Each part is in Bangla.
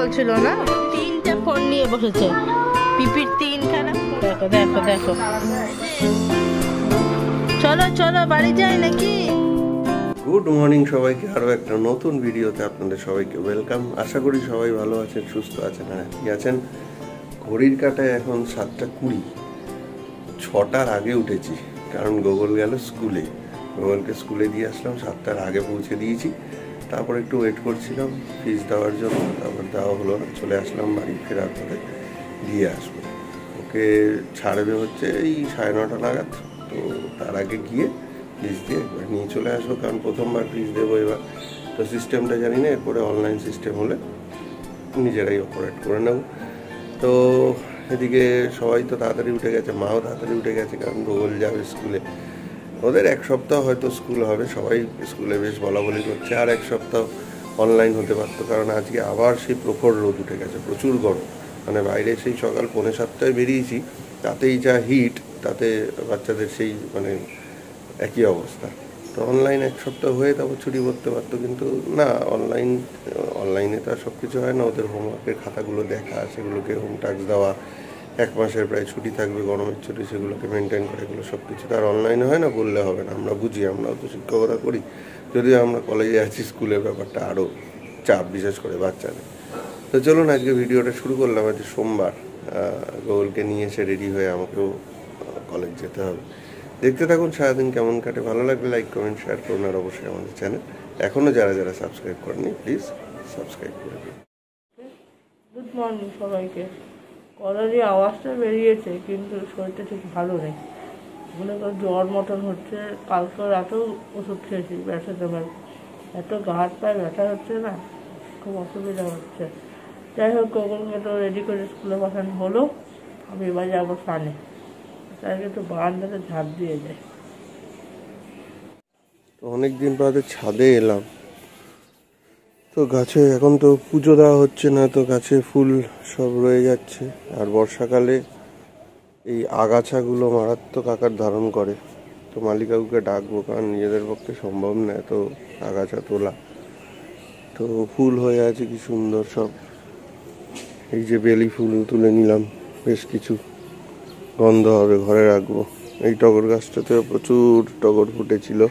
বলছিল না, 3টে ফোন নিয়ে বসেছে, পিপির 3খানা। দেখো দেখো দেখো, চলো চলো বাড়ি যাই নাকি। গুড মর্নিং সবাইকে, আরও একটা নতুন ভিডিওতে আপনাদের সবাইকে ওয়েলকাম। আশা করি সবাই ভালো আছেন, সুস্থ আছেন, হ্যাপি আছেন। ঘড়ির কাঁটায় এখন 7:20। 6টার আগে উঠেছি, কারণ গোগল গেল স্কুলে। গোগলকে স্কুলে দিয়ে আসলাম, 7টার আগে পৌঁছে দিয়েছি। তারপর একটু ওয়েট করছিলাম ফিস দেওয়ার জন্য, তারপর দেওয়া হলো না, চলে আসলাম বাড়ি। ফেরার পরে দিয়ে আসবো। ওকে ছাড়বে হচ্ছে এই 9:30 নাগাদ, তো তার আগে গিয়ে ফিস দিয়ে একবার নিয়ে চলে আসবো, কারণ প্রথমবার ফিস দেবো এবার। তো সিস্টেমটা জানি না, এরপরে অনলাইন সিস্টেম হলে নিজেরাই অপারেট করে নেব। তো এদিকে সবাই তো তাড়াতাড়ি উঠে গেছে, মাও তাড়াতাড়ি উঠে গেছে, কারণ গোগল যাবে স্কুলে। ওদের 1 সপ্তাহ হয়তো স্কুল হবে, সবাই স্কুলে বেশ বলাবলি করছে। আর 1 সপ্তাহ অনলাইন হতে পারতো, কারণ আজকে আবার সেই প্রখর রোদ উঠে গেছে, প্রচুর গরম। মানে বাইরে সেই সকাল 6:45 বেরিয়েছি, তাতেই যা হিট, তাতে বাচ্চাদের সেই মানে একই অবস্থা। তো অনলাইন 1 সপ্তাহ হয়ে তারপর ছুটি করতে পারতো, কিন্তু না, অনলাইনে তো আর সব কিছু হয় না। ওদের হোমওয়ার্কের খাতাগুলো দেখা, সেগুলোকে হোম টাস্ক দেওয়া, 1 মাসের প্রায় ছুটি থাকবে, গরমের ছুটি, সেগুলোকে মেনটেন করে, এগুলো সব কিছু তো আর অনলাইনে হয় না, বললে হবে না। আমরা বুঝি, আমরাও তো শিক্ষকতা করি, যদিও আমরা কলেজে আছি। স্কুলের ব্যাপারটা আরও চাপ, বিশেষ করে বাচ্চাদের। তো চলুন আজকে ভিডিওটা শুরু করলাম। আজকে সোমবার, গোগলকে নিয়ে এসে রেডি হয়ে আমাকেও কলেজ যেতে হবে। দেখতে থাকুন সারাদিন কেমন কাটে। ভালো লাগলে লাইক, কমেন্ট, শেয়ার করুন। আর অবশ্যই আমাদের চ্যানেল এখনও যারা যারা সাবস্ক্রাইব করেনি, প্লিজ সাবস্ক্রাইব করে দিন। গুড মর্নিং সবাইকে। কলেজে আওয়াজটা বেরিয়েছে, কিন্তু শরীরটা ঠিক ভালো নেই, মনে করো জ্বর মতন হচ্ছে। কালকে রাতেও ওষুধ খেয়েছি প্যারাসিটামল, এত গা হাত পায়ে ব্যথা হচ্ছে না, খুব অসুবিধা হচ্ছে। যাই হোক, গোগলকে তো রেডি করে স্কুলে পাঠানো হলো। আমি এবার যাবো স্নানে, তাকে একটু বারান্দাতে ঝাঁপ দিয়ে যায়। তো অনেকদিন বাদে ছাদে এলাম। তো গাছে এখন তো পুজো দেওয়া হচ্ছে না, তো গাছে ফুল সব রয়ে যাচ্ছে। আর বর্ষাকালে এই আগাছাগুলো মারাত্মক আকার ধারণ করে। তো মালিকাকুকে ডাকবো, কারণ নিজেদের পক্ষে সম্ভব না এত আগাছা তোলা। তো ফুল হয়ে আছে কি সুন্দর সব। এই যে বেলি ফুল তুলে নিলাম, বেশ কিছু, গন্ধ হবে, ঘরে রাখবো। এই টগর গাছটাতে প্রচুর টগর ফুটেছিল।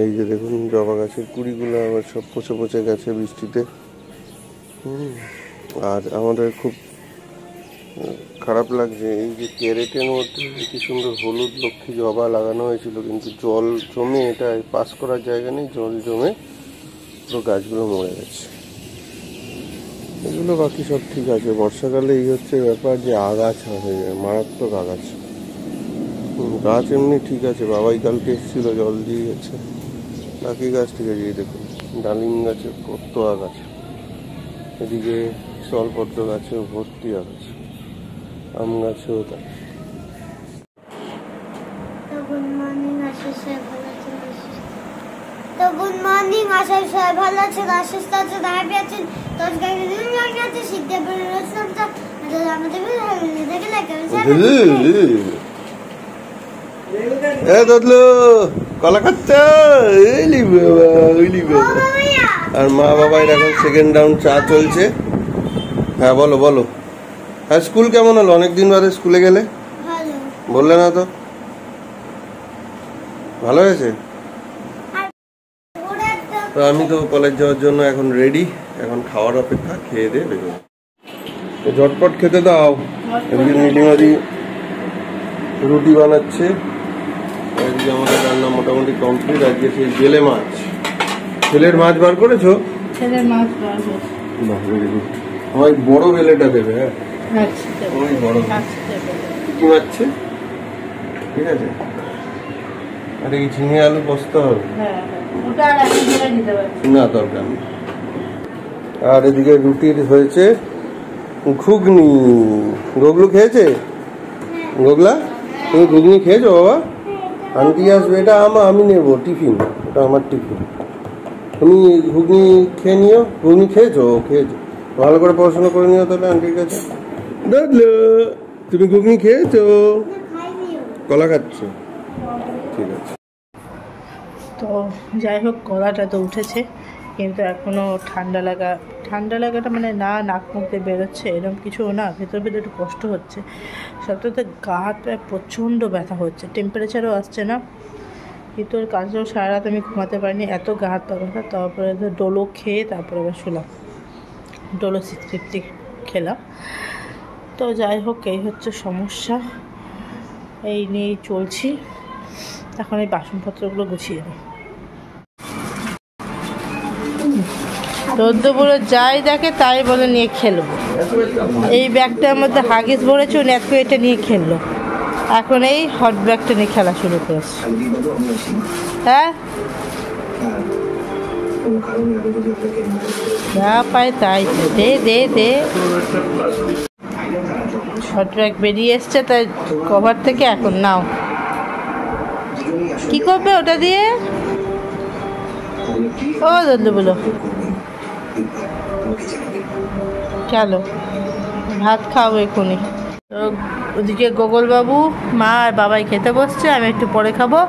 এই যে দেখুন, জবা গাছের কুড়িগুলো আবার সব পচে পচে গেছে বৃষ্টিতে। আর আমাদের খুব খারাপ লাগছে, এই যে ক্যারেটের মধ্যে কি সুন্দর হলুদ লক্ষ্মী জবা লাগানো হয়েছিল, কিন্তু জল জমে, এটা পাস করার জায়গা নেই, জল জমে পুরো গাছগুলো মরে গেছে। এগুলো বাকি সব ঠিক আছে, বর্ষাকালে এই হচ্ছে ব্যাপার যে আগাছা হয়ে যায়, মারাত্মক আগাছা। গাছ এমনি ঠিক আছে, বাবাই কালকে এসেছিল, জল দিয়ে গেছে। বাকি গাছ ঠিক আছে। দেখুন ডালিম গাছে কত আগাছা, এদিকে স্থলপদ্ম গাছেও ভর্তি আগাছা, আম গাছেও তাই। গুড মর্নিং আশিস স্যার, ভালো আছেন? আশিস স্যার হ্যাপি আছেন? কলা খাচ্ছ? আর মা বাবার এখন সেকেন্ড রাউন্ড চা চলছে। হ্যাঁ বলো বলো। হ্যাঁ, স্কুল কেমন হলো? অনেকদিন বাদে স্কুলে গেলে, বললে না তো। ভালো হয়েছে? তো আমি তো কলেজ যাওয়ার জন্য এখন রেডি, এখন খাওয়ার অপেক্ষা, খেয়ে দিয়ে বেরোবো। ঝটপট খেতে দাও। এদিকে নীলিমাদি রুটি বানাচ্ছে, এদিকে আমাদের রান্না মোটামুটি কমপ্লিট। আজকে সেই জেলে মাছ, ছেলের মাছ বার করেছো? ছেলের মাছ বার করেছি। আমার বড় বেলেটা দেবে। হ্যাঁ, ওই বড় কি মারছে, ঠিক আছে। আর এই ঝিঙে আলু বসতে হবে না, দরকার নেই। আর এদিকে রুটির হয়েছে ঘুগনি। গোগলু খেয়েছে? গোগলা, তুমি ঘুগনি খেয়েছো বাবা? আন্টি আসবে, এটা আমি নেবো টিফিন, এটা আমার টিফিন। তুমি ঘুগনি খেয়ে নিও। ঘুগনি খেয়েছো? খেয়েছো, ভালো করে পড়াশোনা করে নিও তাহলে আন্টির কাছে। দাদু, তুমি ঘুগনি খেয়েছো? কলা খাচ্ছ? ঠিক আছে। তো যাই হোক, কলাটা তো উঠেছে, কিন্তু এখনও ঠান্ডা লাগাটা মানে না নাক মুখ দিয়ে বেরোচ্ছে এরকম কিছু না, ভেতর ভেতর একটু কষ্ট হচ্ছে। সবটাতে গা হাত পায়ে প্রচণ্ড ব্যথা হচ্ছে, টেম্পারেচারও আসছে না, কিন্তু ওর কাজটাও সারা রাত আমি ঘুমাতে পারিনি, এত গা হাত পা ব্যথা। তারপরে ডোলো খেয়ে তারপরে আবার শুলাম, ডোলো 650 খেলাম। তো যাই হোক, এই হচ্ছে সমস্যা, এই নিয়েই চলছি। এখন এই বাসনপত্রগুলো গুছিয়ে নিই। রোদ্দুপুরে যাই দেখে তাই বলে নিয়ে খেলবো। এই ব্যাগটার মধ্যে হাগিস ভরেছে, উনি এত এটা নিয়ে খেললো, এখন এই হট ব্যাগটা নিয়ে খেলা শুরু করেছে। হ্যাঁ, যা পায় তাই দে দে দে। হট ব্যাগ বেরিয়ে এসছে তাই কভার থেকে, এখন নাও। কি করবে ওটা দিয়ে? ও দাদু বলো, চলো ভাত খাবো এক্ষুনি। তো ওদিকে গোগলবাবু, মা আর বাবাই খেতে বসছে, আমি একটু পরে খাবো।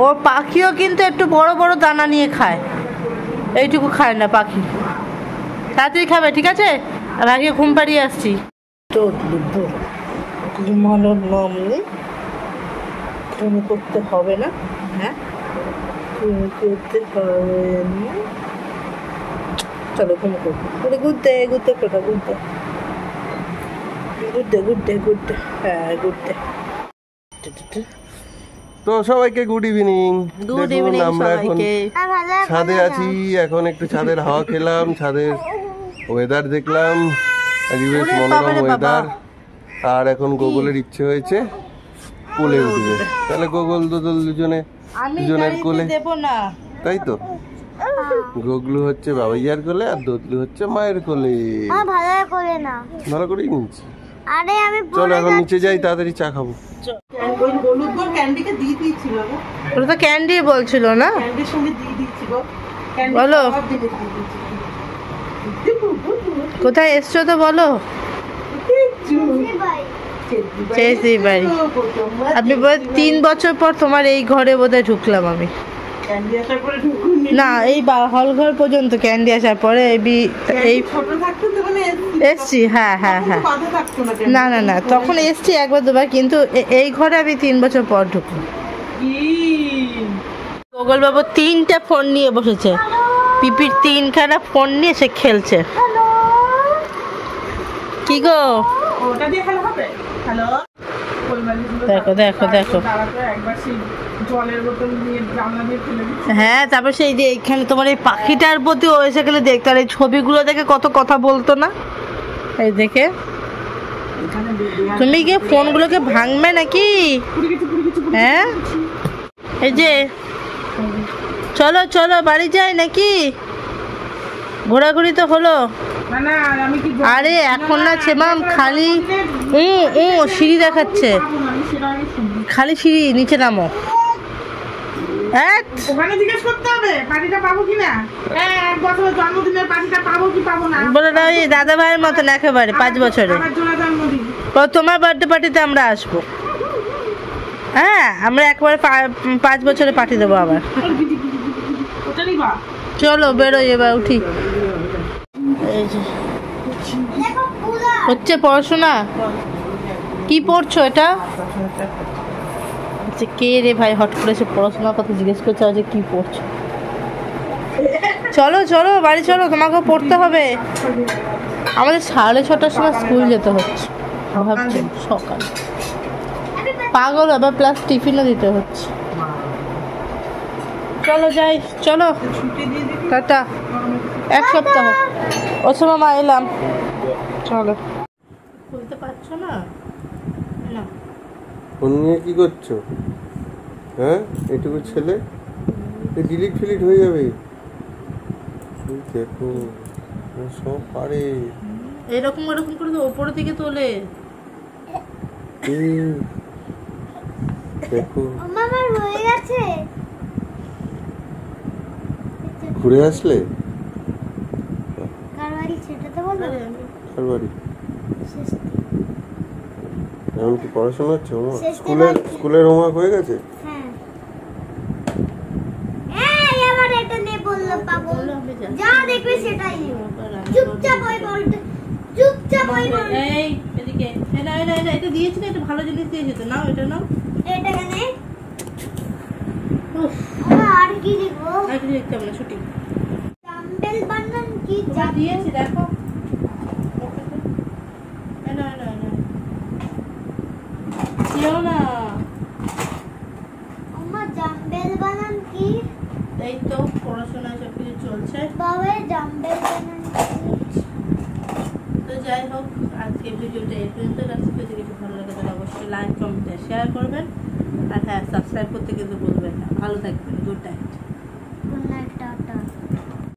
ওর পাখিও কিন্তু একটু বড় বড় দানা নিয়ে খায়, এইটুকু খায় না পাখি। তাড়াতাড়ি খাবে, ঠিক আছে? আর আগে ঘুম পাড়িয়ে আসছি। তো ঘুমানোর নাম নেই, ঘুম করতে হবে না। হ্যাঁ, ঘুম করতে হবে না, চলো ঘুম করবো। ঘুরতে ঘুরতে কোথা ঘুরতে ঘুরতে হ্যাঁ ঘুরতে। তো সবাইকে গুড ইভিনিং। গুড ইভিনিং আমরা এখন ছাদে আছি, এখন একটু ছাদের হাওয়া খেলাম, ছাদের ওয়েদার দেখলাম, বেশ মনোরম ওয়েদার। আর এখন গোগলের ইচ্ছে হয়েছে কোলে উঠবে, তাহলে গোগল দোদল দুজনের কোলে, তাই তো? গোগলু হচ্ছে বাবাইয়ার কোলে আর দোদলু হচ্ছে মায়ের কোলে। ভালো করেই নিচ্ছি। চলো এখন নিচে যাই, তাড়াতাড়ি চা খাবো। ওটা তো ক্যান্ডি বলছিল না, বলো কোথায় এসছো তো বলো। চেয়েছি বাড়ি। আপনি 3 বছর পর তোমার এই ঘরে বোধহয় ঢুকলাম আমি। না, এই হল ঘর পর্যন্ত ক্যান্ডি আসার পরে এই এসছি। হ্যাঁ হ্যাঁ হ্যাঁ, না না না, তখন এসছি একবার দুবার, কিন্তু এই ঘরে আমি 3 বছর পর ঢুকলাম। গোগলবাবু 3টে ফোন নিয়ে বসেছে, পিপির 3খানা ফোন নিয়ে সে খেলছে। কি গো, দেখো দেখো দেখো। হ্যাঁ, তারপর সেই যে এইখানে তোমার এই পাখিটার প্রতি ও এসে গেলে দেখতে, আর এই ছবিগুলো দেখে কত কথা বলতো না। এই দেখে, তুমি কি ফোনগুলোকে ভাঙবে নাকি? হ্যাঁ, এই যে চলো চলো বাড়ি যাই নাকি, ঘোরাঘুরি তো হলো। আরে এখন না ছেমাম, খালি সিঁড়ি দেখাচ্ছে, খালি সিঁড়ি, নিচে নামো। বলে না, ওই দাদা ভাইয়ের মতন একেবারে 5 বছরে। তোমার বার্থডে পার্টিতে আমরা আসবো। হ্যাঁ, আমরা একবারে 5 বছরে পার্টি দেবো আবার। চলো বেরোই এবার, উঠি। এই যে হচ্ছে পড়াশোনা। কি পড়ছো এটা? কে রে ভাই হট করে সে পড়াশোনার কথা জিজ্ঞেস করছে, যে কি পড়ছো? চলো চলো বাড়ি চলো, তোমাকেও পড়তে হবে। আমাদের 6:30টার সময় স্কুল যেতে হচ্ছে, ভাবছি সকাল। পাগল আবার, প্লাস টিফিনও দিতে হচ্ছে। চলো যাই, চলো টাটা। 1 সপ্তাহ ও সময় মা এলাম। চলো। খুলতে পারছো না? না, ফোন নিয়ে কি করছো? হ্যাঁ, এটুকু ছেলে, ডিলিট ফিলিট হয়ে যাবে। দেখো সব পারে, এরকম এরকম করে তো ওপরের দিকে তোলে। দেখো ঘুরে আসলে কার বাড়ি? এখন কি পড়াশোনা হচ্ছে? স্কুলের হোমওয়ার্ক হয়ে গেছে? হ্যাঁ, আমার এটা নিয়ে বললো পাবো। যা দেখবে সেটাই নেব। চুপচাপ ওই বলতে, চুপচাপ ওই বল। এই এদিকে এটা দিয়েছি না, এটা ভালো জিনিস দিয়েছি তো, নাও এটা নাও। এটা এনে উফ, আর কি দিব? আর কিছু দেখতে হবে না, ছুটি ডাম্বেল বানান কি যা দিয়েছি দেখো। কেউ না, আমার ডাম্বেল বানান কি? এই তো পড়াশোনা সব কিছু চলছে। বাবা ডাম্বেল বানান কি? তো যাই হোক, আজকে ভিডিওটা এই পর্যন্ত রাখছি। যদি কিছু ভালো লাগে তাহলে অবশ্যই লাইক কমেন্ট শেয়ার করবেন, আর হ্যাঁ সাবস্ক্রাইব করতে কিন্তু ভুলবেন না। ভালো থাকবেন, গুড নাইট।